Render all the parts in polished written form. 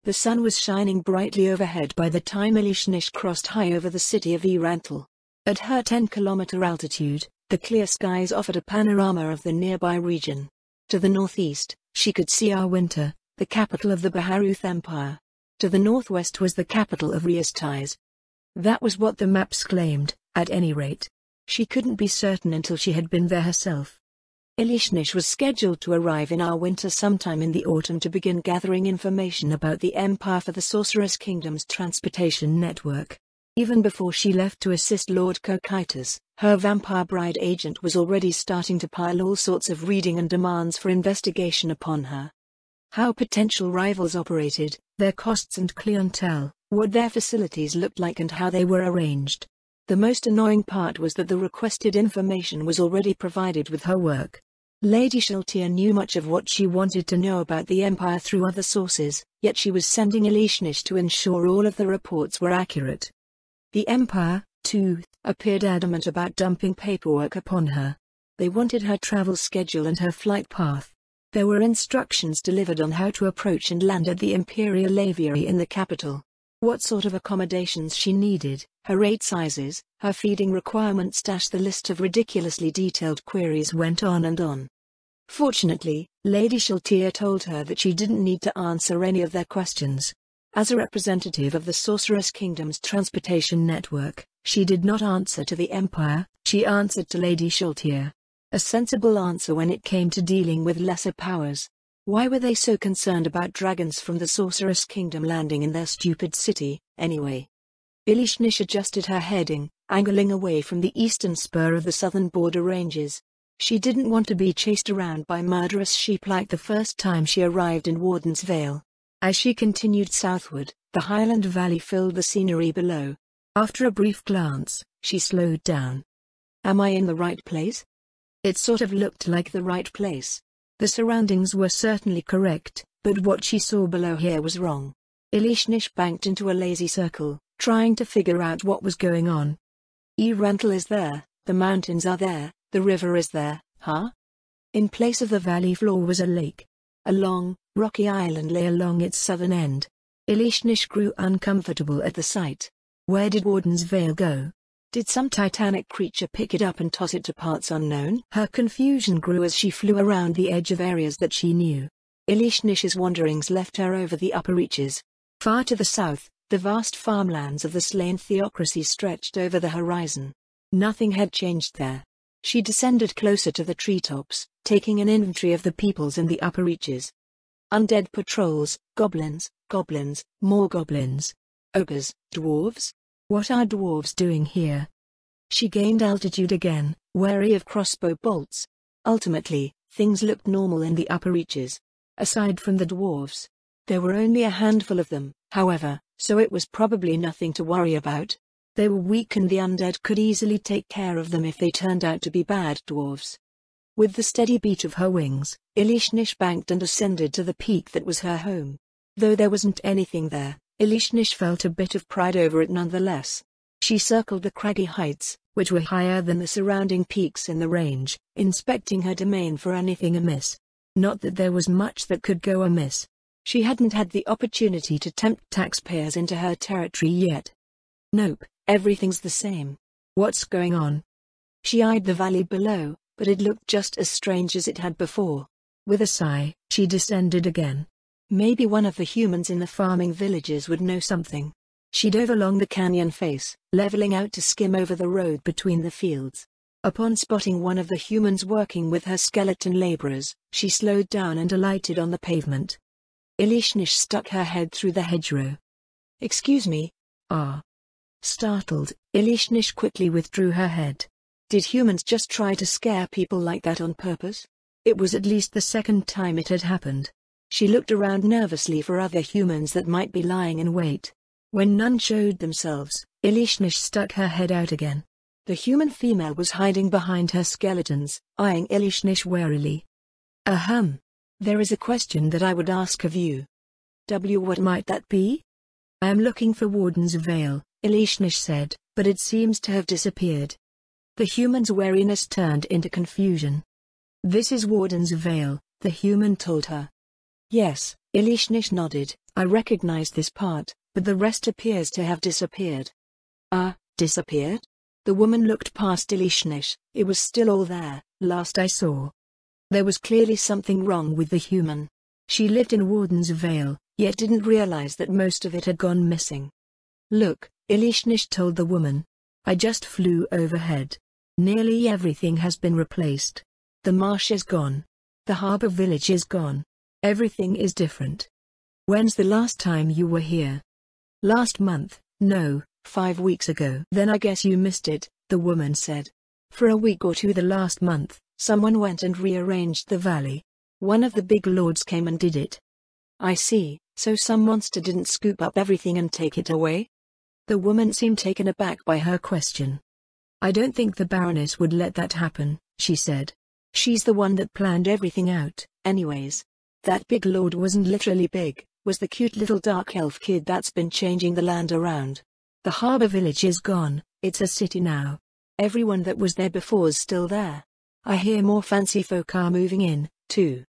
The sun was shining brightly overhead by the time Elishnish crossed high over the city of Erantle. At her 10-kilometer altitude, the clear skies offered a panorama of the nearby region. To the northeast, she could see Arwinter, the capital of the Baharuth Empire. To the northwest was the capital of Riastais. That was what the maps claimed, at any rate. She couldn't be certain until she had been there herself. Elishnish was scheduled to arrive in Arwinter sometime in the autumn to begin gathering information about the Empire for the Sorceress Kingdom's transportation network. Even before she left to assist Lord Cocytus, her vampire bride agent was already starting to pile all sorts of reading and demands for investigation upon her. How potential rivals operated, their costs and clientele, what their facilities looked like and how they were arranged. The most annoying part was that the requested information was already provided with her work. Lady Sheltier knew much of what she wanted to know about the Empire through other sources, yet she was sending Elishnish to ensure all of the reports were accurate. The Empire, too, appeared adamant about dumping paperwork upon her. They wanted her travel schedule and her flight path. There were instructions delivered on how to approach and land at the Imperial Aviary in the capital. What sort of accommodations she needed, her rate sizes, her feeding requirements. The list of ridiculously detailed queries went on and on. Fortunately, Lady Sheltier told her that she didn't need to answer any of their questions. As a representative of the Sorceress Kingdom's transportation network, she did not answer to the Empire, she answered to Lady Sheltier. A sensible answer when it came to dealing with lesser powers. Why were they so concerned about dragons from the Sorceress Kingdom landing in their stupid city, anyway? Elishnish adjusted her heading, angling away from the eastern spur of the southern border ranges. She didn't want to be chased around by murderous sheep like the first time she arrived in Warden's Vale. As she continued southward, the highland valley filled the scenery below. After a brief glance, she slowed down. Am I in the right place? It sort of looked like the right place. The surroundings were certainly correct, but what she saw below here was wrong. Elishnish banked into a lazy circle, trying to figure out what was going on. Erantle is there, the mountains are there, the river is there, huh? In place of the valley floor was a lake. A long, rocky island lay along its southern end. Elishnish grew uncomfortable at the sight. Where did Warden's Vale go? Did some titanic creature pick it up and toss it to parts unknown? Her confusion grew as she flew around the edge of areas that she knew. Elishnish's wanderings left her over the upper reaches. Far to the south, the vast farmlands of the slain theocracy stretched over the horizon. Nothing had changed there. She descended closer to the treetops, taking an inventory of the peoples in the upper reaches. Undead patrols, goblins, more goblins. Ogres, dwarves? What are dwarves doing here? She gained altitude again, wary of crossbow bolts. Ultimately, things looked normal in the upper reaches. Aside from the dwarves. There were only a handful of them, however, so it was probably nothing to worry about. They were weak and the undead could easily take care of them if they turned out to be bad dwarves. With the steady beat of her wings, Elishnish banked and ascended to the peak that was her home. Though there wasn't anything there, Elishnish felt a bit of pride over it nonetheless. She circled the craggy heights, which were higher than the surrounding peaks in the range, inspecting her domain for anything amiss. Not that there was much that could go amiss. She hadn't had the opportunity to tempt taxpayers into her territory yet. Nope, everything's the same. What's going on? She eyed the valley below, but it looked just as strange as it had before. With a sigh, she descended again. Maybe one of the humans in the farming villages would know something. She dove along the canyon face, leveling out to skim over the road between the fields. Upon spotting one of the humans working with her skeleton laborers, she slowed down and alighted on the pavement. Elishnish stuck her head through the hedgerow. "Excuse me." "Ah." Startled, Elishnish quickly withdrew her head. Did humans just try to scare people like that on purpose? It was at least the second time it had happened. She looked around nervously for other humans that might be lying in wait. When none showed themselves, Elishnish stuck her head out again. The human female was hiding behind her skeletons, eyeing Elishnish warily. "Ahem. There is a question that I would ask of you." What might that be?" "I am looking for Warden's Vale," Elishnish said, "but it seems to have disappeared." The human's wariness turned into confusion. "This is Warden's Vale," the human told her. "Yes, Elishnish nodded. I recognize this part, but the rest appears to have disappeared. Disappeared? The woman looked past Elishnish. It was still all there, last I saw. There was clearly something wrong with the human. She lived in Warden's Vale, yet didn't realize that most of it had gone missing. Look, Elishnish told the woman. I just flew overhead. Nearly everything has been replaced. The marsh is gone. The harbor village is gone. Everything is different. When's the last time you were here? Last month. No, 5 weeks ago. Then I guess you missed it, the woman said. For a week or two the last month, someone went and rearranged the valley. One of the big lords came and did it. I see, so some monster didn't scoop up everything and take it away? The woman seemed taken aback by her question. I don't think the Baroness would let that happen, she said. She's the one that planned everything out, anyways. That big lord wasn't literally big, was the cute little dark elf kid that's been changing the land around. The harbor village is gone, it's a city now. Everyone that was there before is still there. I hear more fancy folk are moving in, too.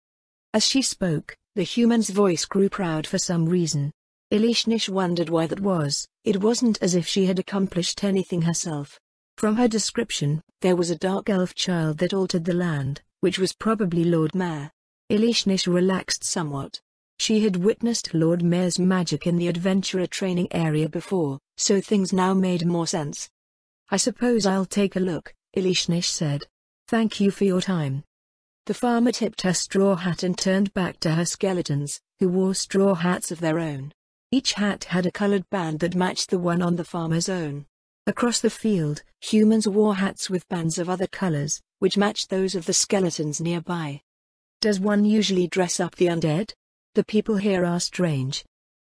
As she spoke, the human's voice grew proud for some reason. Elishnish wondered why that was. It wasn't as if she had accomplished anything herself. From her description, there was a dark elf child that altered the land, which was probably Lord Mayor. Elishnish relaxed somewhat. She had witnessed Lord Mayor's magic in the adventurer training area before, so things now made more sense. I suppose I'll take a look, Elishnish said. Thank you for your time. The farmer tipped her straw hat and turned back to her skeletons, who wore straw hats of their own. Each hat had a colored band that matched the one on the farmer's own. Across the field, humans wore hats with bands of other colors, which matched those of the skeletons nearby. Does one usually dress up the undead? The people here are strange.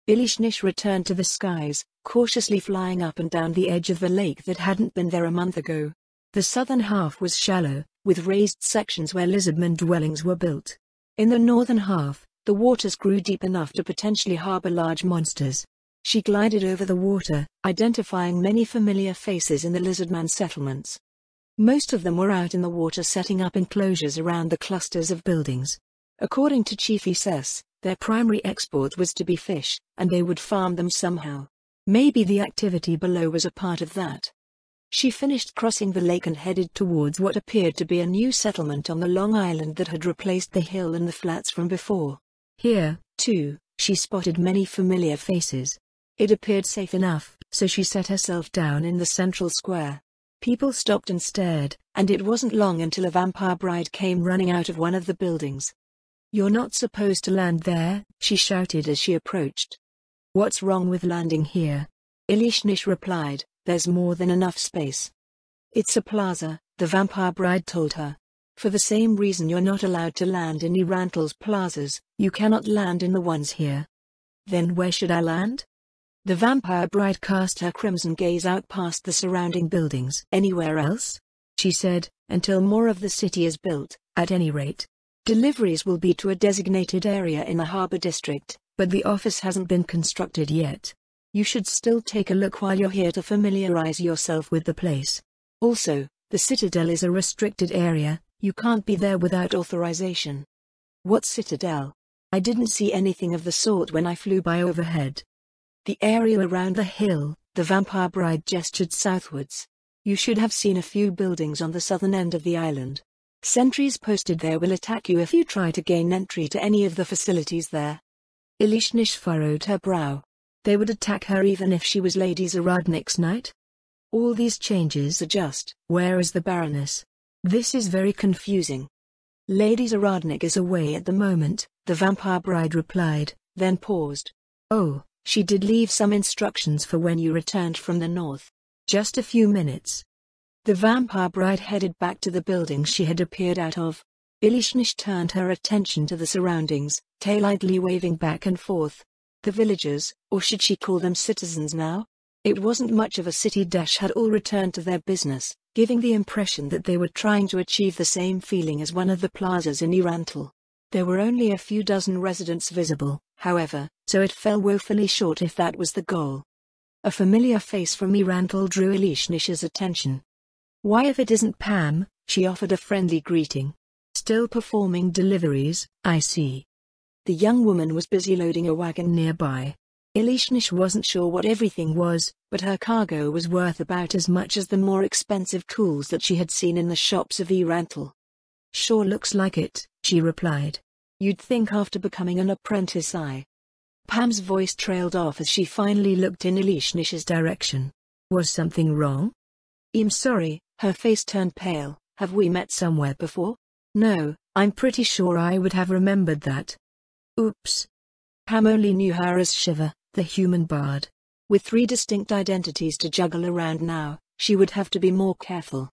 Elishnish returned to the skies, cautiously flying up and down the edge of the lake that hadn't been there a month ago. The southern half was shallow, with raised sections where lizardmen dwellings were built. In the northern half, the waters grew deep enough to potentially harbor large monsters. She glided over the water, identifying many familiar faces in the lizardman settlements. Most of them were out in the water setting up enclosures around the clusters of buildings. According to Chief Ess, their primary export was to be fish, and they would farm them somehow. Maybe the activity below was a part of that. She finished crossing the lake and headed towards what appeared to be a new settlement on the long island that had replaced the hill and the flats from before. Here, too, she spotted many familiar faces. It appeared safe enough, so she set herself down in the central square. People stopped and stared, and it wasn't long until a vampire bride came running out of one of the buildings. You're not supposed to land there, she shouted as she approached. What's wrong with landing here? Elishnish replied, there's more than enough space. It's a plaza, the vampire bride told her. For the same reason you're not allowed to land in Erantl's plazas, you cannot land in the ones here. Then where should I land? The vampire bride cast her crimson gaze out past the surrounding buildings. Anywhere else? She said, until more of the city is built, at any rate. Deliveries will be to a designated area in the harbor district, but the office hasn't been constructed yet. You should still take a look while you're here to familiarize yourself with the place. Also, the citadel is a restricted area, you can't be there without authorization. What citadel? I didn't see anything of the sort when I flew by overhead. The area around the hill, the vampire bride gestured southwards. You should have seen a few buildings on the southern end of the island. Sentries posted there will attack you if you try to gain entry to any of the facilities there. Elishnish furrowed her brow. They would attack her even if she was Lady Zaradnik's knight? All these changes are just, where is the Baroness? This is very confusing. Lady Zaradnik is away at the moment, the vampire bride replied, then paused. Oh, she did leave some instructions for when you returned from the north. Just a few minutes. The vampire bride headed back to the building she had appeared out of. Elishnish turned her attention to the surroundings, tail idly waving back and forth. The villagers, or should she call them citizens now? It wasn't much of a city dash had all returned to their business, giving the impression that they were trying to achieve the same feeling as one of the plazas in Erantl. There were only a few dozen residents visible, however, so it fell woefully short if that was the goal. A familiar face from Erantl drew Elishnish's attention. Why if it isn't Pam, she offered a friendly greeting. Still performing deliveries, I see. The young woman was busy loading a wagon nearby. Elishnish wasn't sure what everything was, but her cargo was worth about as much as the more expensive tools that she had seen in the shops of Erantle. "Sure looks like it," she replied. "You'd think after becoming an apprentice Pam's voice trailed off as she finally looked in Elishnish's direction. "Was something wrong?" "I'm sorry," her face turned pale. "Have we met somewhere before?" "No, I'm pretty sure I would have remembered that." "Oops." Pam only knew her as Shiva, the human bard. With 3 distinct identities to juggle around now, she would have to be more careful.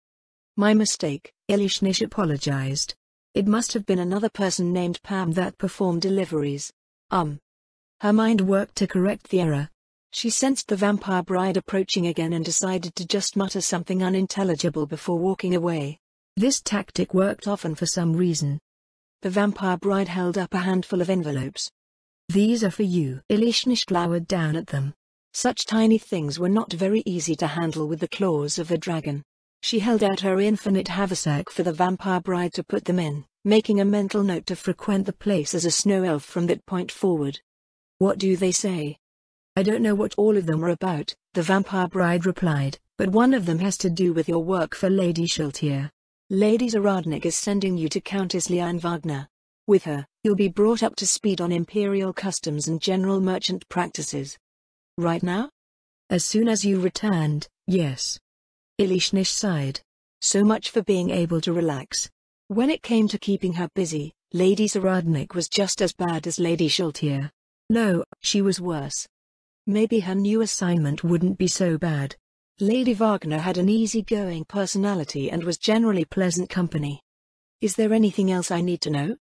"My mistake," Elishnish apologized. "It must have been another person named Pam that performed deliveries." Her mind worked to correct the error. She sensed the vampire bride approaching again and decided to just mutter something unintelligible before walking away. This tactic worked often for some reason. The vampire bride held up a handful of envelopes. "These are for you." Elishnish glowered down at them. Such tiny things were not very easy to handle with the claws of a dragon. She held out her infinite haversack for the vampire bride to put them in, making a mental note to frequent the place as a snow elf from that point forward. "What do they say?" "I don't know what all of them are about," the vampire bride replied, "but one of them has to do with your work for Lady Schultier. Lady Zaradnik is sending you to Countess Liane Wagner. With her, you'll be brought up to speed on imperial customs and general merchant practices." "Right now?" "As soon as you returned, yes." Elishnish sighed. So much for being able to relax. When it came to keeping her busy, Lady Zaradnik was just as bad as Lady Schultier. No, she was worse. Maybe her new assignment wouldn't be so bad. Lady Wagner had an easygoing personality and was generally pleasant company. "Is there anything else I need to know?"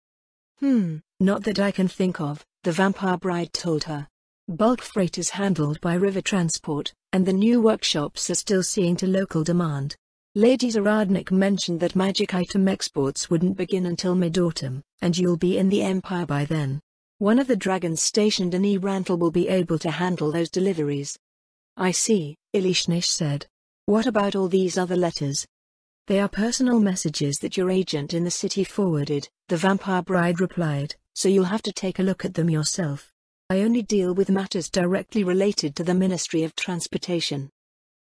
Not that I can think of," the vampire bride told her. "Bulk freight is handled by river transport, and the new workshops are still seeing to local demand. Lady Zaradnik mentioned that magic item exports wouldn't begin until mid-autumn, and you'll be in the Empire by then. One of the dragons stationed in Erantle will be able to handle those deliveries." "I see," Elishnish said. "What about all these other letters?" "They are personal messages that your agent in the city forwarded," the vampire bride replied, "so you'll have to take a look at them yourself. I only deal with matters directly related to the Ministry of Transportation."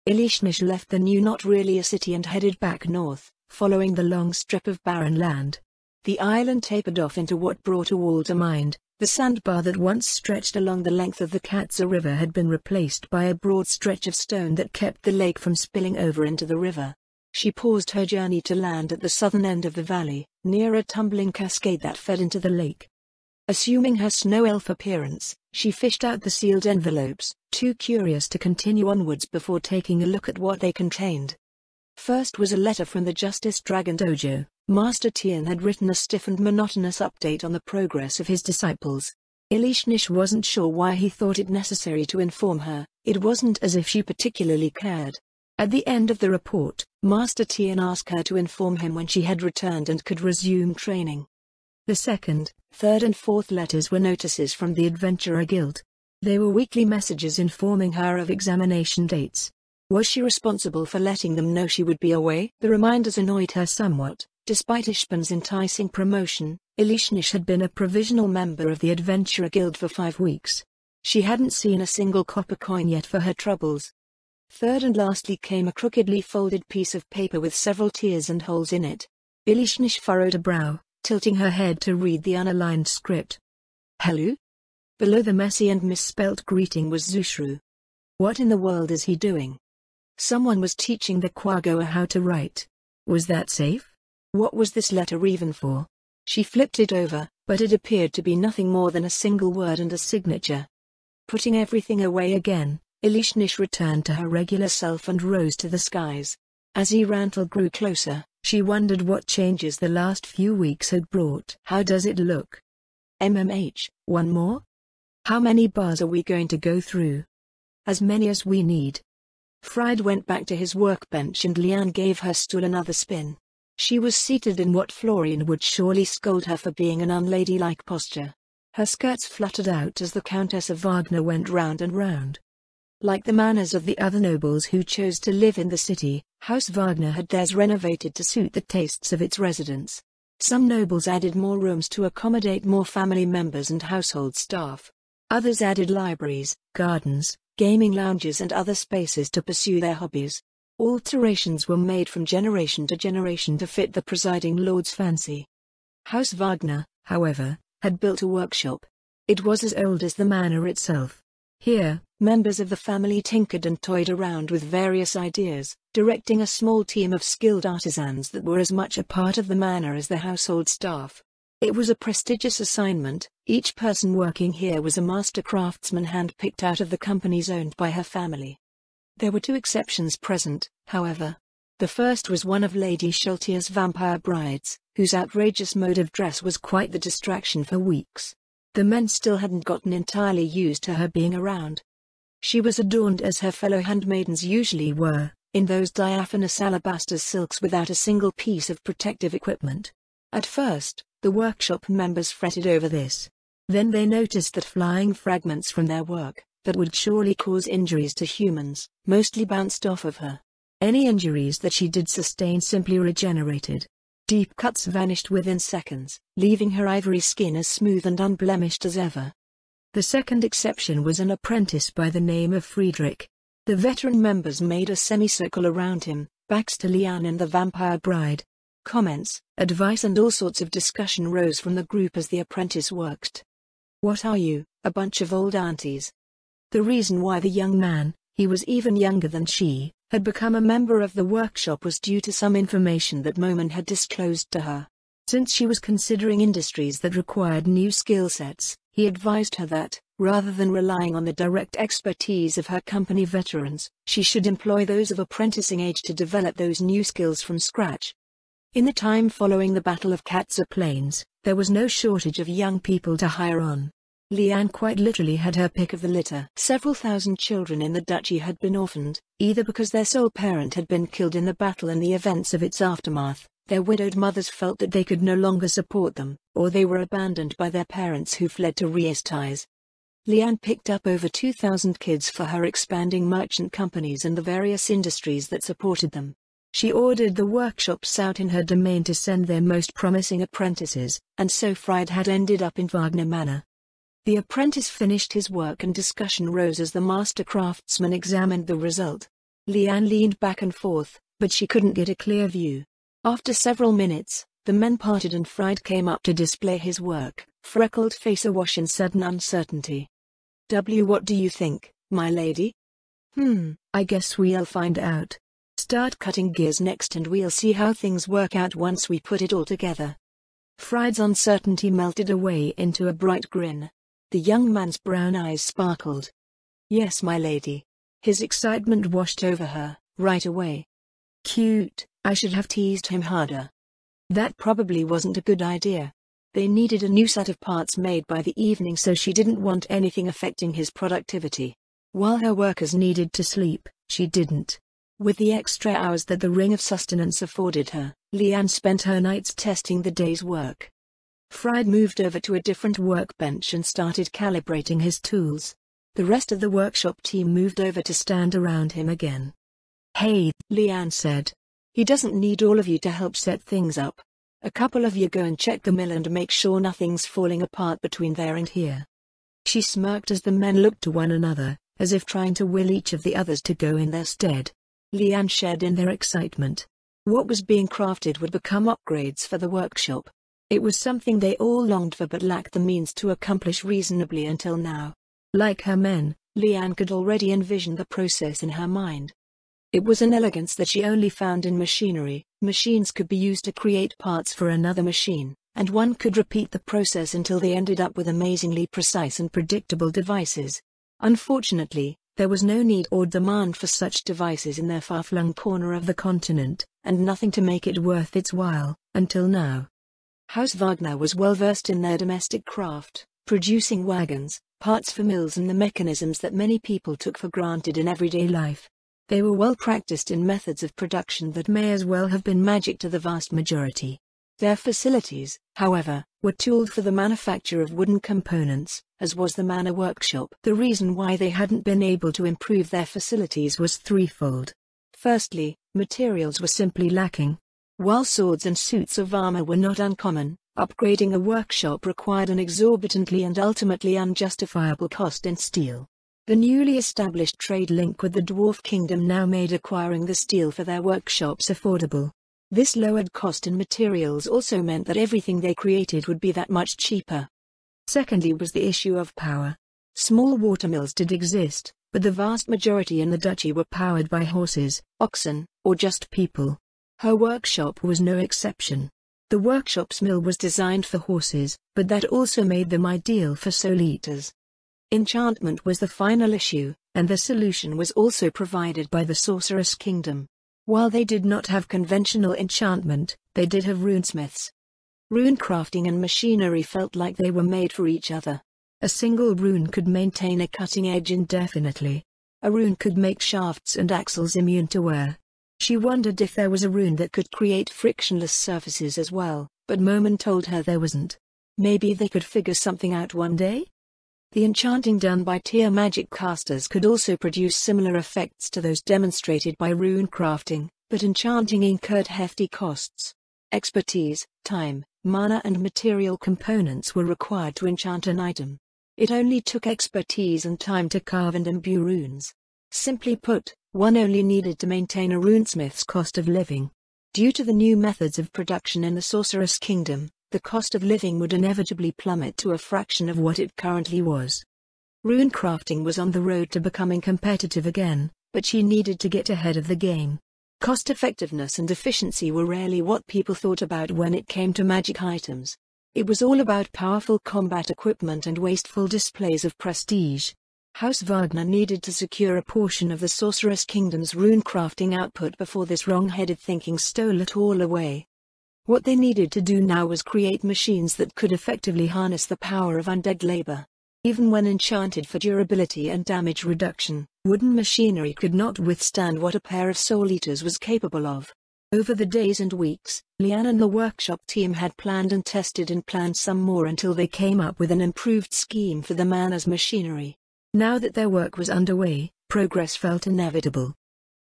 Elishnish left the new not really a city and headed back north, following the long strip of barren land. The island tapered off into what brought a wall to mind. The sandbar that once stretched along the length of the Katza River had been replaced by a broad stretch of stone that kept the lake from spilling over into the river. She paused her journey to land at the southern end of the valley, near a tumbling cascade that fed into the lake. Assuming her snow elf appearance, she fished out the sealed envelopes, too curious to continue onwards before taking a look at what they contained. First was a letter from the Justice Dragon Dojo. Master Tian had written a stiff and monotonous update on the progress of his disciples. Elishnish wasn't sure why he thought it necessary to inform her. It wasn't as if she particularly cared. At the end of the report, Master Tian asked her to inform him when she had returned and could resume training. The second, third and fourth letters were notices from the Adventurer Guild. They were weekly messages informing her of examination dates. Was she responsible for letting them know she would be away? The reminders annoyed her somewhat. Despite Ishban's enticing promotion, Elishnish had been a provisional member of the Adventurer Guild for 5 weeks. She hadn't seen a single copper coin yet for her troubles. Third and lastly came a crookedly folded piece of paper with several tears and holes in it. Elishnish furrowed a brow, tilting her head to read the unaligned script. "Hello?" Below the messy and misspelt greeting was Zushru. What in the world is he doing? Someone was teaching the Quagoa how to write. Was that safe? What was this letter even for? She flipped it over, but it appeared to be nothing more than a single word and a signature. Putting everything away again, Elishnish returned to her regular self and rose to the skies. As Erantle grew closer, she wondered what changes the last few weeks had brought. "How does it look?" One more? How many bars are we going to go through?" "As many as we need." Fried went back to his workbench and Liane gave her stool another spin. She was seated in what Florian would surely scold her for being an unladylike posture. Her skirts fluttered out as the Countess of Wagner went round and round. Like the manners of the other nobles who chose to live in the city, House Wagner had theirs renovated to suit the tastes of its residents. Some nobles added more rooms to accommodate more family members and household staff. Others added libraries, gardens, gaming lounges and other spaces to pursue their hobbies. Alterations were made from generation to fit the presiding lord's fancy. House Wagner, however, had built a workshop. It was as old as the manor itself. Here, members of the family tinkered and toyed around with various ideas, directing a small team of skilled artisans that were as much a part of the manor as the household staff. It was a prestigious assignment. Each person working here was a master craftsman hand-picked out of the companies owned by her family. There were two exceptions present, however. The first was one of Lady Schulte's vampire brides, whose outrageous mode of dress was quite the distraction for weeks. The men still hadn't gotten entirely used to her being around. She was adorned as her fellow handmaidens usually were, in those diaphanous alabaster silks without a single piece of protective equipment. At first, the workshop members fretted over this. Then they noticed that flying fragments from their work, that would surely cause injuries to humans, mostly bounced off of her. Any injuries that she did sustain simply regenerated. Deep cuts vanished within seconds, leaving her ivory skin as smooth and unblemished as ever. The second exception was an apprentice by the name of Friedrich. The veteran members made a semicircle around him, backs to Leanne and the vampire bride. Comments, advice and all sorts of discussion rose from the group as the apprentice worked. "What are you, a bunch of old aunties?" The reason why the young man, he was even younger than she, had become a member of the workshop was due to some information that Moman had disclosed to her. Since she was considering industries that required new skill sets, he advised her that, rather than relying on the direct expertise of her company veterans, she should employ those of apprenticing age to develop those new skills from scratch. In the time following the Battle of Katza Plains, there was no shortage of young people to hire on. Leanne quite literally had her pick of the litter. Several thousand children in the duchy had been orphaned, either because their sole parent had been killed in the battle and the events of its aftermath, their widowed mothers felt that they could no longer support them, or they were abandoned by their parents who fled to Riestais. Leanne picked up over 2,000 kids for her expanding merchant companies and the various industries that supported them. She ordered the workshops out in her domain to send their most promising apprentices, and so Fried had ended up in Wagner Manor. The apprentice finished his work and discussion rose as the master craftsman examined the result. Leanne leaned back and forth, but she couldn't get a clear view. After several minutes, the men parted and Fried came up to display his work, freckled face awash in sudden uncertainty. What do you think, my lady?" I guess we'll find out. Start cutting gears next and we'll see how things work out once we put it all together." Fried's uncertainty melted away into a bright grin. The young man's brown eyes sparkled. "Yes, my lady." His excitement washed over her, right away. "Cute, I should have teased him harder." That probably wasn't a good idea. They needed a new set of parts made by the evening so she didn't want anything affecting his productivity. While her workers needed to sleep, she didn't. With the extra hours that the ring of sustenance afforded her, Leanne spent her nights testing the day's work. Fried moved over to a different workbench and started calibrating his tools. The rest of the workshop team moved over to stand around him again. "Hey," Leanne said. "He doesn't need all of you to help set things up. A couple of you go and check the mill and make sure nothing's falling apart between there and here." She smirked as the men looked to one another, as if trying to will each of the others to go in their stead. Leanne shared in their excitement. What was being crafted would become upgrades for the workshop. It was something they all longed for but lacked the means to accomplish reasonably until now. Like her men, Leanne could already envision the process in her mind. It was an elegance that she only found in machinery. Machines could be used to create parts for another machine, and one could repeat the process until they ended up with amazingly precise and predictable devices. Unfortunately, there was no need or demand for such devices in their far-flung corner of the continent, and nothing to make it worth its while, until now. House Wagner was well versed in their domestic craft, producing wagons, parts for mills and the mechanisms that many people took for granted in everyday life. They were well practiced in methods of production that may as well have been magic to the vast majority. Their facilities, however, were tooled for the manufacture of wooden components, as was the manor workshop. The reason why they hadn't been able to improve their facilities was threefold. Firstly, materials were simply lacking. While swords and suits of armor were not uncommon, upgrading a workshop required an exorbitantly and ultimately unjustifiable cost in steel. The newly established trade link with the Dwarf Kingdom now made acquiring the steel for their workshops affordable. This lowered cost in materials also meant that everything they created would be that much cheaper. Secondly was the issue of power. Small watermills did exist, but the vast majority in the duchy were powered by horses, oxen, or just people. Her workshop was no exception. The workshop's mill was designed for horses, but that also made them ideal for soul eaters. Enchantment was the final issue, and the solution was also provided by the Sorceress Kingdom. While they did not have conventional enchantment, they did have runesmiths. Rune crafting and machinery felt like they were made for each other. A single rune could maintain a cutting edge indefinitely. A rune could make shafts and axles immune to wear. She wondered if there was a rune that could create frictionless surfaces as well, but Momen told her there wasn't. Maybe they could figure something out one day? The enchanting done by tier magic casters could also produce similar effects to those demonstrated by rune crafting, but enchanting incurred hefty costs. Expertise, time, mana and material components were required to enchant an item. It only took expertise and time to carve and imbue runes. Simply put, one only needed to maintain a runesmith's cost of living. Due to the new methods of production in the Sorceress Kingdom, the cost of living would inevitably plummet to a fraction of what it currently was. Rune crafting was on the road to becoming competitive again, but she needed to get ahead of the game. Cost-effectiveness and efficiency were rarely what people thought about when it came to magic items. It was all about powerful combat equipment and wasteful displays of prestige. House Wagner needed to secure a portion of the Sorceress Kingdom's rune crafting output before this wrong-headed thinking stole it all away. What they needed to do now was create machines that could effectively harness the power of undead labor. Even when enchanted for durability and damage reduction, wooden machinery could not withstand what a pair of soul eaters was capable of. Over the days and weeks, Leanne and the workshop team had planned and tested and planned some more until they came up with an improved scheme for the Mana's machinery. Now that their work was underway, progress felt inevitable.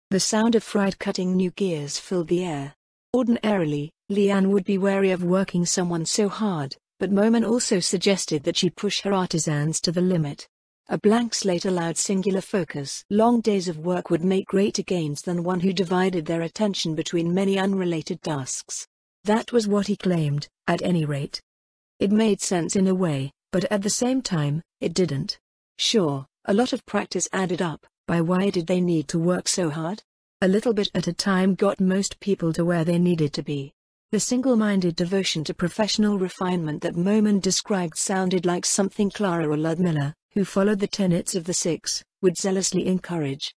The sound of fried cutting new gears filled the air. Ordinarily, Leanne would be wary of working someone so hard, but Momen also suggested that she push her artisans to the limit. A blank slate allowed singular focus. Long days of work would make greater gains than one who divided their attention between many unrelated tasks. That was what he claimed, at any rate. It made sense in a way, but at the same time, it didn't. Sure, a lot of practice added up, but why did they need to work so hard? A little bit at a time got most people to where they needed to be. The single-minded devotion to professional refinement that Momen described sounded like something Clara or Ludmilla, who followed the tenets of the Six, would zealously encourage.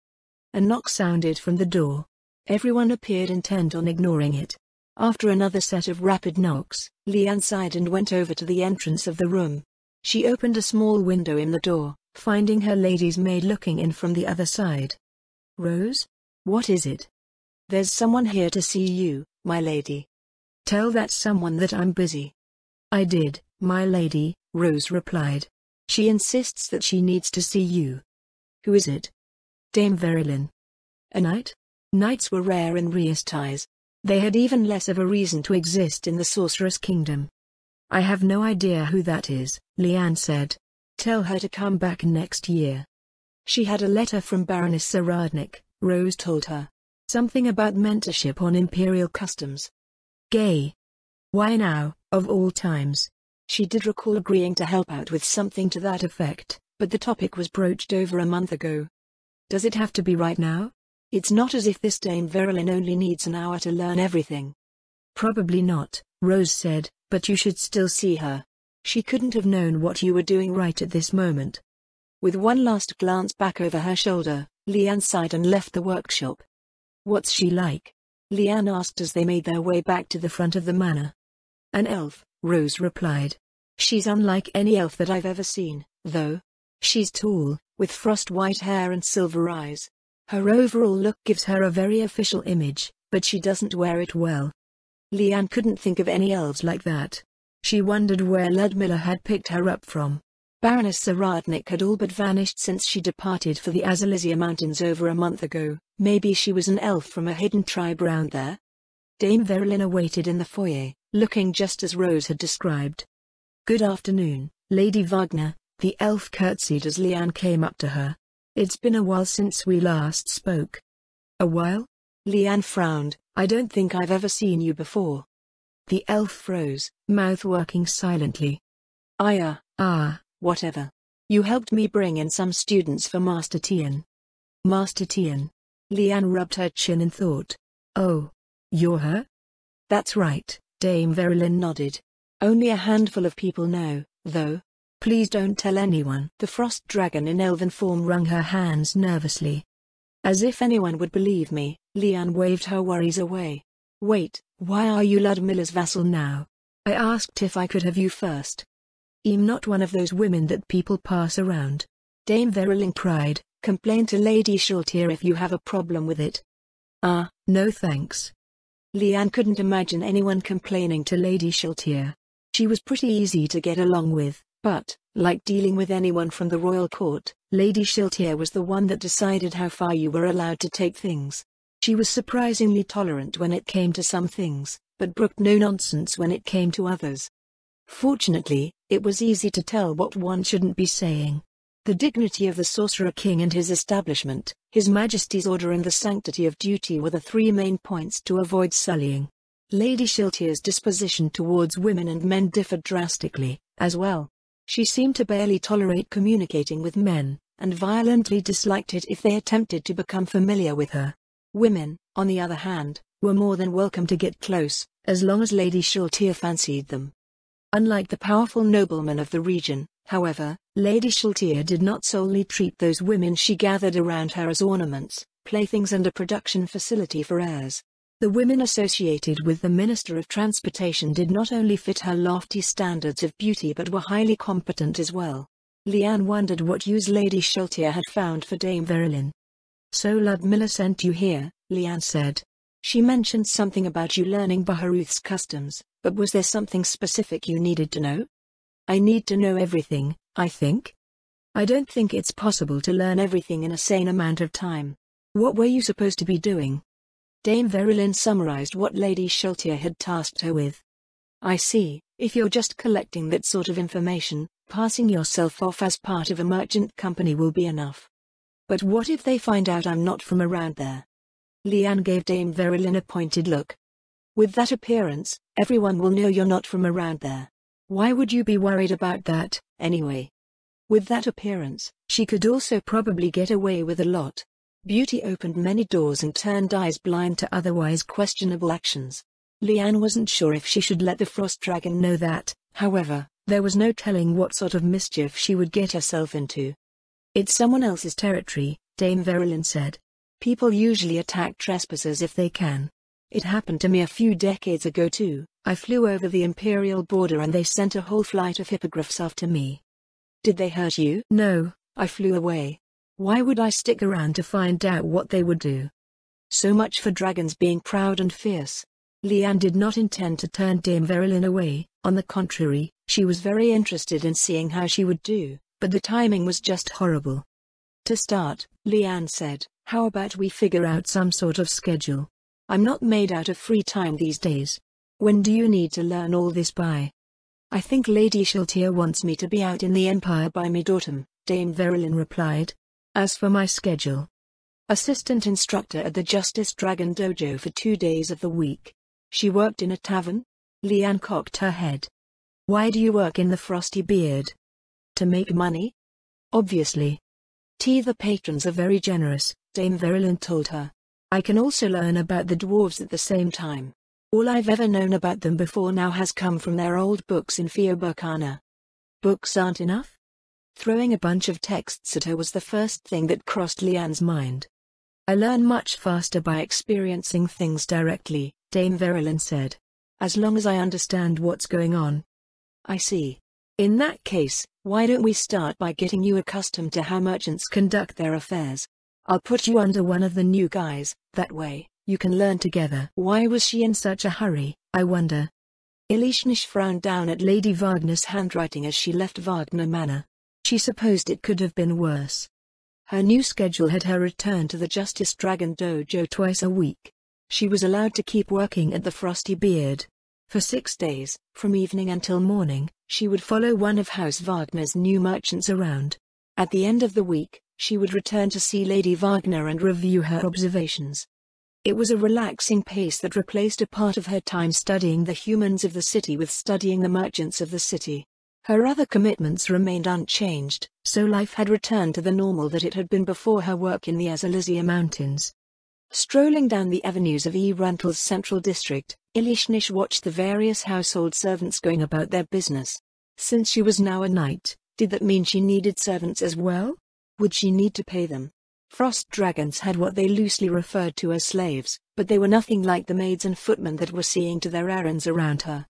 A knock sounded from the door. Everyone appeared intent on ignoring it. After another set of rapid knocks, Leanne sighed and went over to the entrance of the room. She opened a small window in the door, finding her lady's maid looking in from the other side. "Rose? What is it?" "There's someone here to see you, my lady." "Tell that someone that I'm busy." "I did, my lady," Rose replied. "She insists that she needs to see you." "Who is it?" "Dame Verilyn." "A knight?" Knights were rare in Riestais. They had even less of a reason to exist in the Sorceress Kingdom. "I have no idea who that is," Leanne said. "Tell her to come back next year." She had a letter from Baroness Saradnik, Rose told her. Something about mentorship on Imperial customs. Gay. Why now, of all times? She did recall agreeing to help out with something to that effect, but the topic was broached over a month ago. Does it have to be right now? It's not as if this Dame Verilyn only needs an hour to learn everything. Probably not, Rose said, but you should still see her. She couldn't have known what you were doing right at this moment. With one last glance back over her shoulder, Leanne sighed and left the workshop. "What's she like?" Leanne asked as they made their way back to the front of the manor. "An elf," Rose replied. "She's unlike any elf that I've ever seen, though. She's tall, with frost-white hair and silver eyes. Her overall look gives her a very official image, but she doesn't wear it well." Leanne couldn't think of any elves like that. She wondered where Ludmilla had picked her up from. Baroness Saradnik had all but vanished since she departed for the Azalisia Mountains over a month ago. Maybe she was an elf from a hidden tribe round there? Dame Verilyn waited in the foyer, looking just as Rose had described. "Good afternoon, Lady Wagner," the elf curtsied as Leanne came up to her. "It's been a while since we last spoke." "A while?" Leanne frowned. "I don't think I've ever seen you before." The elf froze, mouth working silently. Whatever. You helped me bring in some students for Master Tian." "Master Tian?" Leanne rubbed her chin in thought. "Oh. You're her?" "That's right," Dame Verilyn nodded. "Only a handful of people know, though. Please don't tell anyone." The frost dragon in elven form wrung her hands nervously. "As if anyone would believe me," Leanne waved her worries away. "Wait, why are you Ludmilla's vassal now? I asked if I could have you first." "I'm not one of those women that people pass around," Dame Verilyn cried. "Complain to Lady Shaltier if you have a problem with it." No thanks." Leanne couldn't imagine anyone complaining to Lady Shaltier. She was pretty easy to get along with, but, like dealing with anyone from the royal court, Lady Shaltier was the one that decided how far you were allowed to take things. She was surprisingly tolerant when it came to some things, but brooked no nonsense when it came to others. Fortunately, it was easy to tell what one shouldn't be saying. The dignity of the Sorcerer King and his establishment, His Majesty's order and the sanctity of duty were the three main points to avoid sullying. Lady Shaltier's disposition towards women and men differed drastically, as well. She seemed to barely tolerate communicating with men, and violently disliked it if they attempted to become familiar with her. Women, on the other hand, were more than welcome to get close, as long as Lady Shaltier fancied them. Unlike the powerful noblemen of the region, however, Lady Shaltier did not solely treat those women she gathered around her as ornaments, playthings and a production facility for heirs. The women associated with the Minister of Transportation did not only fit her lofty standards of beauty but were highly competent as well. Leanne wondered what use Lady Shaltier had found for Dame Verilyn. "So Ludmilla sent you here," Leanne said. "She mentioned something about you learning Baharuth's customs, but was there something specific you needed to know?" "I need to know everything, I think. I don't think it's possible to learn everything in a sane amount of time." "What were you supposed to be doing?" Dame Verilyn summarized what Lady Shaltier had tasked her with. "I see, if you're just collecting that sort of information, passing yourself off as part of a merchant company will be enough. But what if they find out I'm not from around there?" Leanne gave Dame Verilyn a pointed look. "With that appearance, everyone will know you're not from around there. Why would you be worried about that, anyway? With that appearance, she could also probably get away with a lot." Beauty opened many doors and turned eyes blind to otherwise questionable actions. Leanne wasn't sure if she should let the Frost Dragon know that, however, there was no telling what sort of mischief she would get herself into. "It's someone else's territory," Dame Verilyn said. "People usually attack trespassers if they can. It happened to me a few decades ago too. I flew over the imperial border and they sent a whole flight of hippogriffs after me." "Did they hurt you?" "No, I flew away. Why would I stick around to find out what they would do?" So much for dragons being proud and fierce. Leanne did not intend to turn Dame Verilyn away, on the contrary, she was very interested in seeing how she would do, but the timing was just horrible. "To start," Leanne said, "how about we figure out some sort of schedule? I'm not made out of free time these days. When do you need to learn all this by?" "I think Lady Shaltier wants me to be out in the Empire by mid-autumn," Dame Verilyn replied. "As for my schedule, assistant instructor at the Justice Dragon Dojo for 2 days of the week." "She worked in a tavern?" Leanne cocked her head. "Why do you work in the Frosty Beard?" "To make money?" "Obviously." "The patrons are very generous," Dame Verilyn told her. "I can also learn about the dwarves at the same time. All I've ever known about them before now has come from their old books in Fioburkana." "Books aren't enough?" Throwing a bunch of texts at her was the first thing that crossed Leanne's mind. "I learn much faster by experiencing things directly," Dame Verilyn said. "As long as I understand what's going on." "I see. In that case, why don't we start by getting you accustomed to how merchants conduct their affairs? I'll put you under one of the new guys, that way, you can learn together." Why was she in such a hurry, I wonder? Elishnish frowned down at Lady Wagner's handwriting as she left Wagner Manor. She supposed it could have been worse. Her new schedule had her return to the Justice Dragon Dojo twice a week. She was allowed to keep working at the Frosty Beard. For 6 days, from evening until morning, she would follow one of House Wagner's new merchants around. At the end of the week, she would return to see Lady Wagner and review her observations. It was a relaxing pace that replaced a part of her time studying the humans of the city with studying the merchants of the city. Her other commitments remained unchanged, so life had returned to the normal that it had been before her work in the Azalazia Mountains. Strolling down the avenues of Erantl's central district, Ilishnish watched the various household servants going about their business. Since she was now a knight, did that mean she needed servants as well? Would she need to pay them? Frost dragons had what they loosely referred to as slaves, but they were nothing like the maids and footmen that were seeing to their errands around her.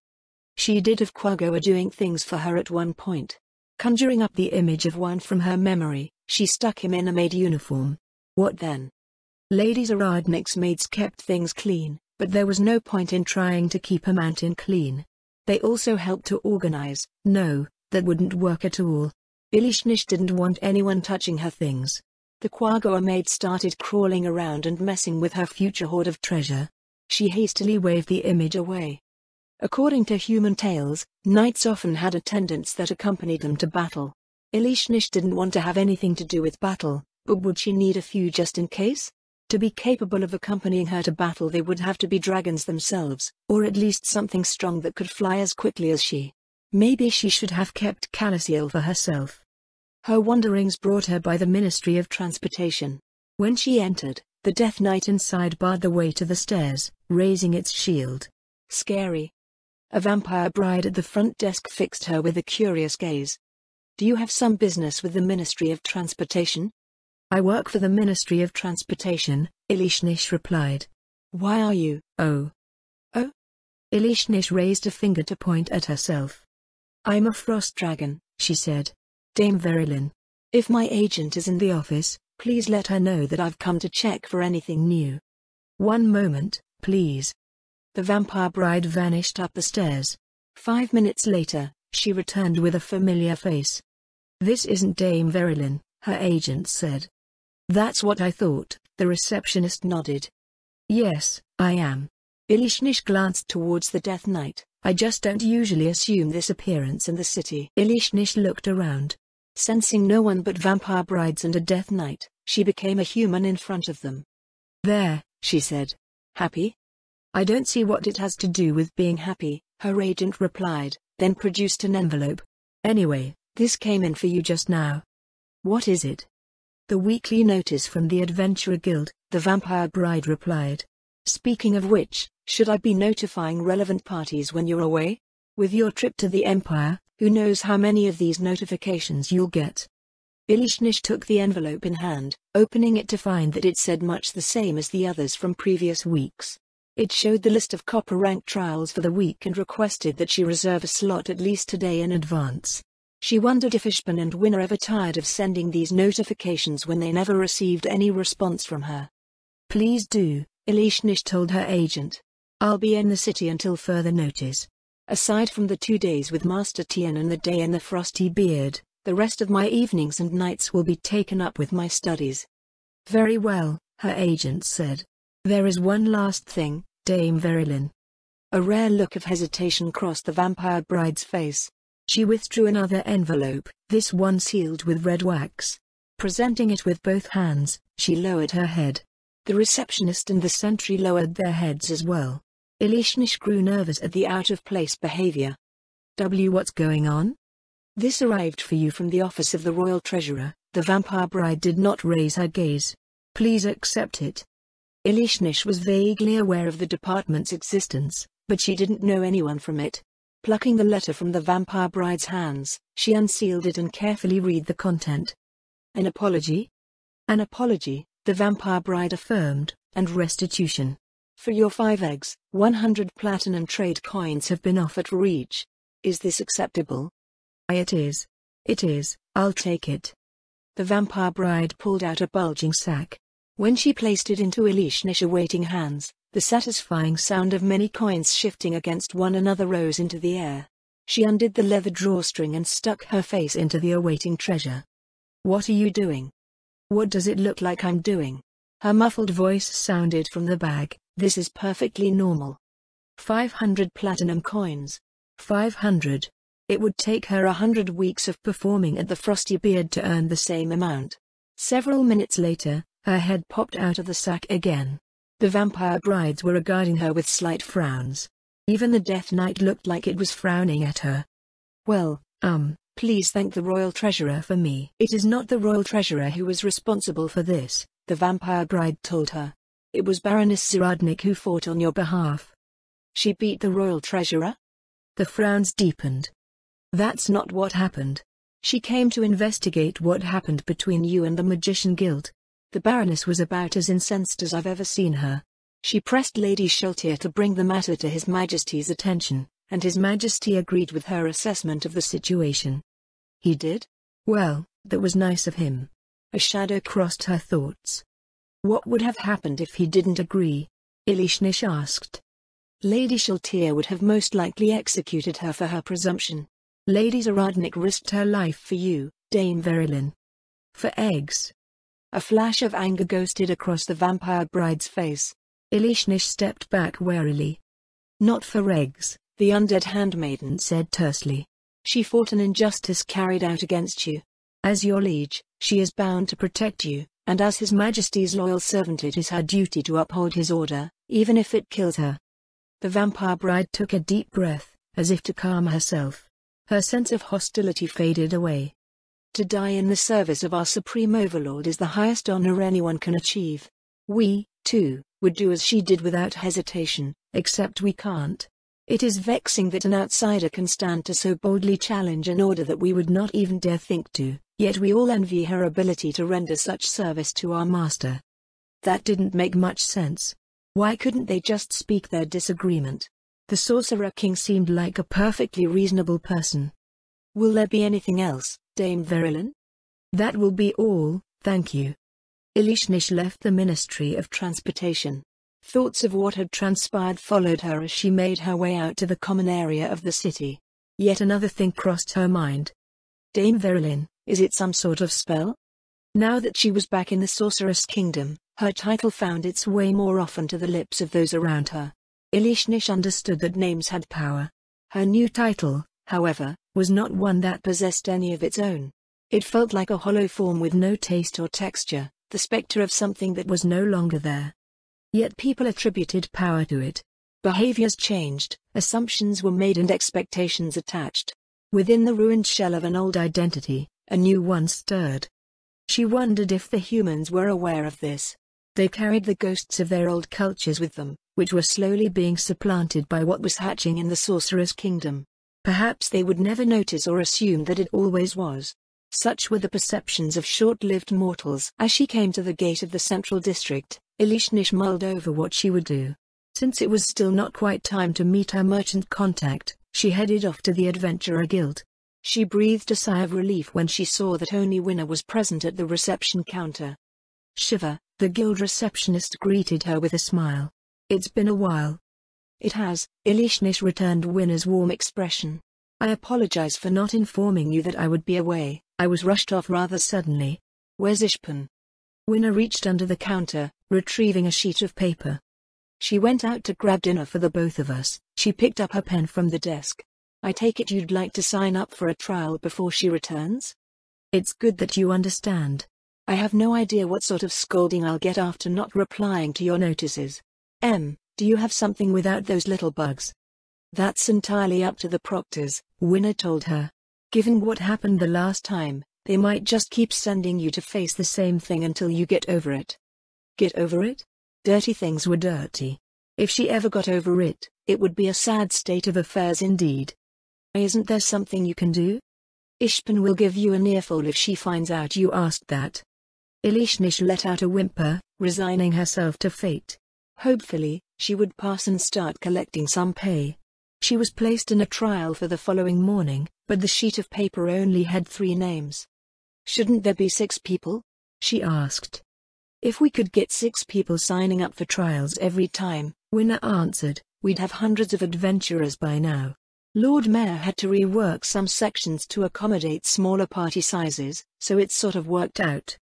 She did have Quaggoa doing things for her at one point. Conjuring up the image of one from her memory, she stuck him in a maid uniform. What then? Lady Zaradnik's maids kept things clean, but there was no point in trying to keep a mountain clean. They also helped to organize. No, that wouldn't work at all. Ilishnish didn't want anyone touching her things. The Quaggoa maid started crawling around and messing with her future hoard of treasure. She hastily waved the image away. According to human tales, knights often had attendants that accompanied them to battle. Ilishnish didn't want to have anything to do with battle, but would she need a few just in case? To be capable of accompanying her to battle they would have to be dragons themselves, or at least something strong that could fly as quickly as she. Maybe she should have kept Caliciel for herself. Her wanderings brought her by the Ministry of Transportation. When she entered, the Death Knight inside barred the way to the stairs, raising its shield. Scary. A vampire bride at the front desk fixed her with a curious gaze. Do you have some business with the Ministry of Transportation? I work for the Ministry of Transportation, Ilishnish replied. Why are you? Oh. Ilishnish raised a finger to point at herself. I'm a frost dragon, she said. Dame Verilyn. If my agent is in the office, please let her know that I've come to check for anything new. One moment, please. The vampire bride vanished up the stairs. 5 minutes later, she returned with a familiar face. This isn't Dame Verilyn, her agent said. That's what I thought, the receptionist nodded. Yes, I am. Ilishnish glanced towards the Death Knight. I just don't usually assume this appearance in the city. Ilishnish looked around. Sensing no one but vampire brides and a Death Knight, she became a human in front of them. There, she said. Happy? I don't see what it has to do with being happy, her agent replied, then produced an envelope. Anyway, this came in for you just now. What is it? The weekly notice from the Adventurer Guild, the vampire bride replied. Speaking of which, should I be notifying relevant parties when you're away? With your trip to the Empire, who knows how many of these notifications you'll get. Ilishnish took the envelope in hand, opening it to find that it said much the same as the others from previous weeks. It showed the list of copper rank trials for the week and requested that she reserve a slot at least a day in advance. She wondered if Ishban and Win are ever tired of sending these notifications when they never received any response from her. Please do, Ilishnish told her agent. I'll be in the city until further notice. Aside from the 2 days with Master Tian and the day in the Frosty Beard, the rest of my evenings and nights will be taken up with my studies. Very well, her agent said. There is one last thing, Dame Verilyn. A rare look of hesitation crossed the vampire bride's face. She withdrew another envelope, this one sealed with red wax. Presenting it with both hands, she lowered her head. The receptionist and the sentry lowered their heads as well. Ilishnish grew nervous at the out-of-place behavior. What's going on? This arrived for you from the office of the Royal Treasurer. The vampire bride did not raise her gaze. Please accept it. Ilishnish was vaguely aware of the department's existence, but she didn't know anyone from it. Plucking the letter from the vampire bride's hands, she unsealed it and carefully read the content. An apology? An apology, the vampire bride affirmed, and restitution. For your 5 eggs, 100 platinum trade coins have been offered for each. Is this acceptable? It is. It is, I'll take it. The vampire bride pulled out a bulging sack. When she placed it into Ilishnish's awaiting hands, the satisfying sound of many coins shifting against one another rose into the air. She undid the leather drawstring and stuck her face into the awaiting treasure. What are you doing? What does it look like I'm doing? Her muffled voice sounded from the bag, This is perfectly normal. 500 platinum coins. 500. It would take her 100 weeks of performing at the Frosty Beard to earn the same amount. Several minutes later, her head popped out of the sack again. The vampire brides were regarding her with slight frowns. Even the Death Knight looked like it was frowning at her. Well, please thank the royal treasurer for me. It is not the royal treasurer who was responsible for this, the vampire bride told her. It was Baroness Zaradnik who fought on your behalf. She beat the royal treasurer? The frowns deepened. That's not what happened. She came to investigate what happened between you and the Magician Guild. The Baroness was about as incensed as I've ever seen her. She pressed Lady Sholtier to bring the matter to His Majesty's attention, and His Majesty agreed with her assessment of the situation. He did? Well, that was nice of him. A shadow crossed her thoughts. What would have happened if he didn't agree? Ilishnish asked. Lady Sholtier would have most likely executed her for her presumption. Lady Zaradnik risked her life for you, Dame Verilyn. For eggs. A flash of anger ghosted across the vampire bride's face. Ilishnish stepped back warily. Not for eggs, the undead handmaiden said tersely. She fought an injustice carried out against you. As your liege, she is bound to protect you, and as His Majesty's loyal servant it is her duty to uphold his order, even if it kills her. The vampire bride took a deep breath, as if to calm herself. Her sense of hostility faded away. To die in the service of our supreme overlord is the highest honor anyone can achieve. We, too, would do as she did without hesitation, except we can't. It is vexing that an outsider can stand to so boldly challenge an order that we would not even dare think to, yet we all envy her ability to render such service to our master. That didn't make much sense. Why couldn't they just speak their disagreement? The Sorcerer King seemed like a perfectly reasonable person. Will there be anything else, Dame Verilyn? That will be all, thank you. Ilishnish left the Ministry of Transportation. Thoughts of what had transpired followed her as she made her way out to the common area of the city. Yet another thing crossed her mind. Dame Verilyn, is it some sort of spell? Now that she was back in the Sorceress Kingdom, her title found its way more often to the lips of those around her. Ilishnish understood that names had power. Her new title, however, was not one that possessed any of its own. It felt like a hollow form with no taste or texture, the specter of something that was no longer there. Yet people attributed power to it. Behaviors changed, assumptions were made and expectations attached. Within the ruined shell of an old identity, a new one stirred. She wondered if the humans were aware of this. They carried the ghosts of their old cultures with them, which were slowly being supplanted by what was hatching in the Sorcerer's Kingdom. Perhaps they would never notice or assume that it always was. Such were the perceptions of short-lived mortals. As she came to the gate of the central district, Ilishnish mulled over what she would do. Since it was still not quite time to meet her merchant contact, she headed off to the Adventurer Guild. She breathed a sigh of relief when she saw that only Winner was present at the reception counter. Shiver, the guild receptionist greeted her with a smile. It's been a while. It has, Ilishnish returned Winner's warm expression. I apologize for not informing you that I would be away. I was rushed off rather suddenly. Where's Ishpan? Winner reached under the counter, retrieving a sheet of paper. She went out to grab dinner for the both of us. She picked up her pen from the desk. I take it you'd like to sign up for a trial before she returns? It's good that you understand. I have no idea what sort of scolding I'll get after not replying to your notices. Do you have something without those little bugs? That's entirely up to the proctors, Winner told her. Given what happened the last time, they might just keep sending you to face the same thing until you get over it. Get over it? Dirty things were dirty. If she ever got over it, it would be a sad state of affairs indeed. Isn't there something you can do? Ishpan will give you an earful if she finds out you asked that. Ilishnish let out a whimper, resigning herself to fate. Hopefully, she would pass and start collecting some pay. She was placed in a trial for the following morning, but the sheet of paper only had 3 names. Shouldn't there be 6 people? She asked. If we could get 6 people signing up for trials every time, Winner answered, we'd have hundreds of adventurers by now. Lord Mayor had to rework some sections to accommodate smaller party sizes, so it sort of worked out.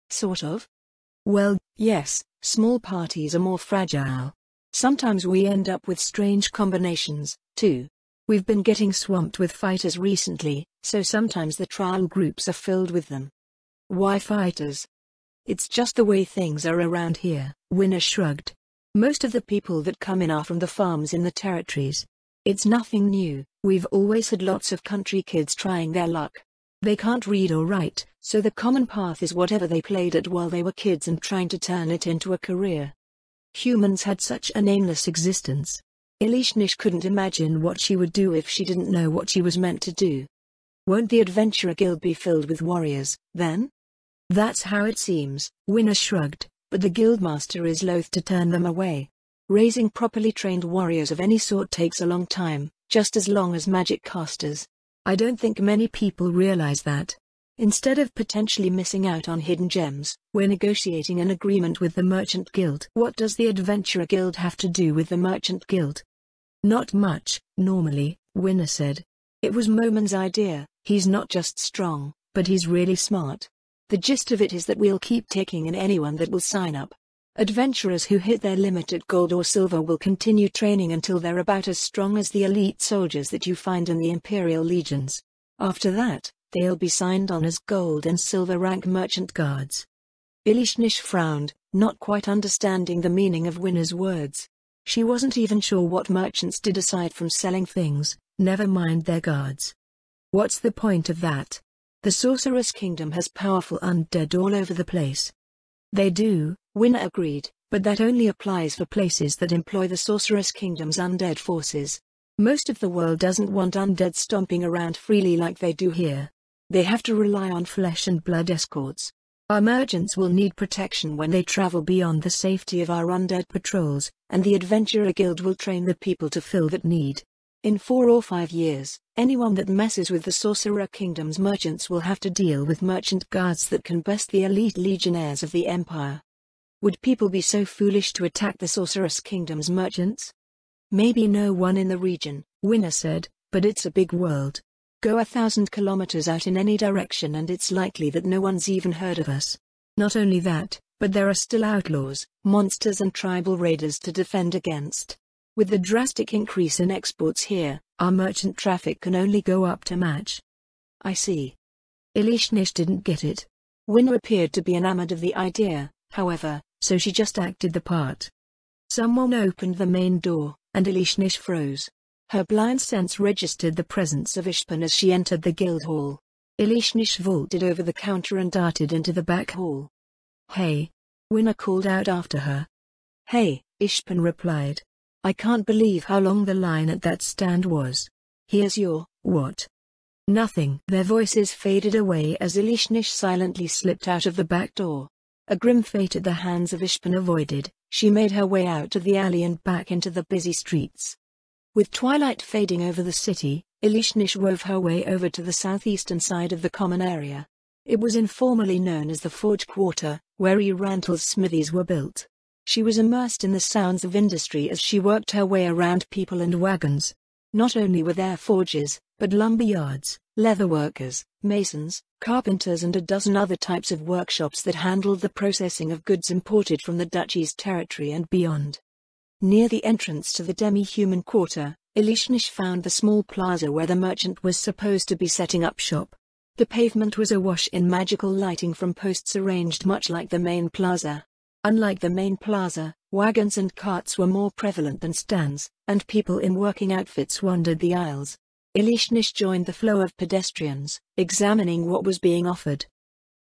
Sort of? Well, yes, small parties are more fragile. Sometimes we end up with strange combinations, too. We've been getting swamped with fighters recently, so sometimes the trial groups are filled with them. Why fighters? It's just the way things are around here, Winner shrugged. Most of the people that come in are from the farms in the territories. It's nothing new, we've always had lots of country kids trying their luck. They can't read or write, so the common path is whatever they played at while they were kids and trying to turn it into a career. Humans had such an aimless existence. Elishnish couldn't imagine what she would do if she didn't know what she was meant to do. Won't the Adventurer Guild be filled with warriors, then? That's how it seems, Winner shrugged, but the guildmaster is loath to turn them away. Raising properly trained warriors of any sort takes a long time, just as long as magic casters. I don't think many people realize that. Instead of potentially missing out on hidden gems, we're negotiating an agreement with the Merchant Guild. What does the Adventurer Guild have to do with the Merchant Guild? Not much, normally, Winner said. It was Momon's idea. He's not just strong, but he's really smart. The gist of it is that we'll keep taking in anyone that will sign up. Adventurers who hit their limit at gold or silver will continue training until they're about as strong as the elite soldiers that you find in the Imperial Legions. After that, they'll be signed on as gold and silver rank merchant guards. Elishnish frowned, not quite understanding the meaning of Winner's words. She wasn't even sure what merchants did aside from selling things, never mind their guards. What's the point of that? The Sorceress Kingdom has powerful undead all over the place. They do, Winner agreed, but that only applies for places that employ the Sorceress Kingdom's undead forces. Most of the world doesn't want undead stomping around freely like they do here. They have to rely on flesh and blood escorts. Our merchants will need protection when they travel beyond the safety of our undead patrols, and the Adventurer Guild will train the people to fill that need. In 4 or 5 years, anyone that messes with the Sorcerer Kingdom's merchants will have to deal with merchant guards that can best the elite legionnaires of the Empire. Would people be so foolish to attack the Sorceress Kingdom's merchants? Maybe no one in the region, Winner said, but it's a big world. Go 1,000 kilometers out in any direction and it's likely that no one's even heard of us. Not only that, but there are still outlaws, monsters and tribal raiders to defend against. With the drastic increase in exports here, our merchant traffic can only go up to match. I see. Elishnish didn't get it. Winner appeared to be enamored of the idea, however, so she just acted the part. Someone opened the main door, and Elishnish froze. Her blind sense registered the presence of Ishpan as she entered the guild hall. Elishnish vaulted over the counter and darted into the back hall. Hey! Winner called out after her. Hey, Ishpan replied. I can't believe how long the line at that stand was. Here's your, what? Nothing. Their voices faded away as Elishnish silently slipped out of the back door. A grim fate at the hands of Ishpan avoided, she made her way out of the alley and back into the busy streets. With twilight fading over the city, Elishnish wove her way over to the southeastern side of the common area. It was informally known as the Forge Quarter, where Rantle's smithies were built. She was immersed in the sounds of industry as she worked her way around people and wagons. Not only were there forges, but lumber yards, leatherworkers, masons, carpenters and a dozen other types of workshops that handled the processing of goods imported from the Duchy's territory and beyond. Near the entrance to the demi-human quarter, Elishnish found the small plaza where the merchant was supposed to be setting up shop. The pavement was awash in magical lighting from posts arranged much like the main plaza. Unlike the main plaza, wagons and carts were more prevalent than stands, and people in working outfits wandered the aisles. Elishnish joined the flow of pedestrians, examining what was being offered.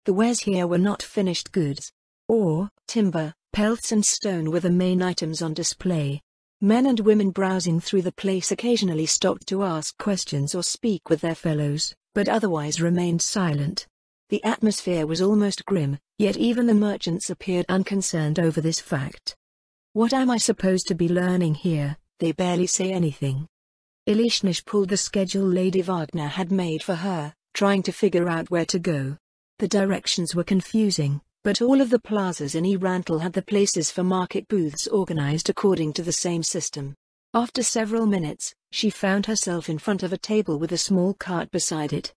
The wares here were not finished goods. Ore, timber, pelts and stone were the main items on display. Men and women browsing through the place occasionally stopped to ask questions or speak with their fellows, but otherwise remained silent. The atmosphere was almost grim, yet even the merchants appeared unconcerned over this fact. What am I supposed to be learning here? They barely say anything. Elishnish pulled the schedule Lady Wagner had made for her, trying to figure out where to go. The directions were confusing, but all of the plazas in Rantle had the places for market booths organized according to the same system. After several minutes, she found herself in front of a table with a small cart beside it.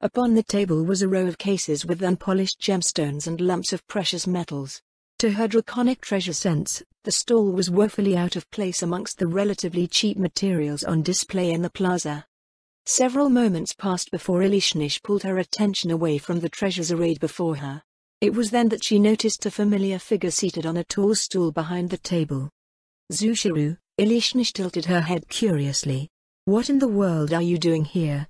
Upon the table was a row of cases with unpolished gemstones and lumps of precious metals. To her draconic treasure sense, the stall was woefully out of place amongst the relatively cheap materials on display in the plaza. Several moments passed before Elishnish pulled her attention away from the treasures arrayed before her. It was then that she noticed a familiar figure seated on a tall stool behind the table. Zushiru, Elishnish tilted her head curiously. "What in the world are you doing here?"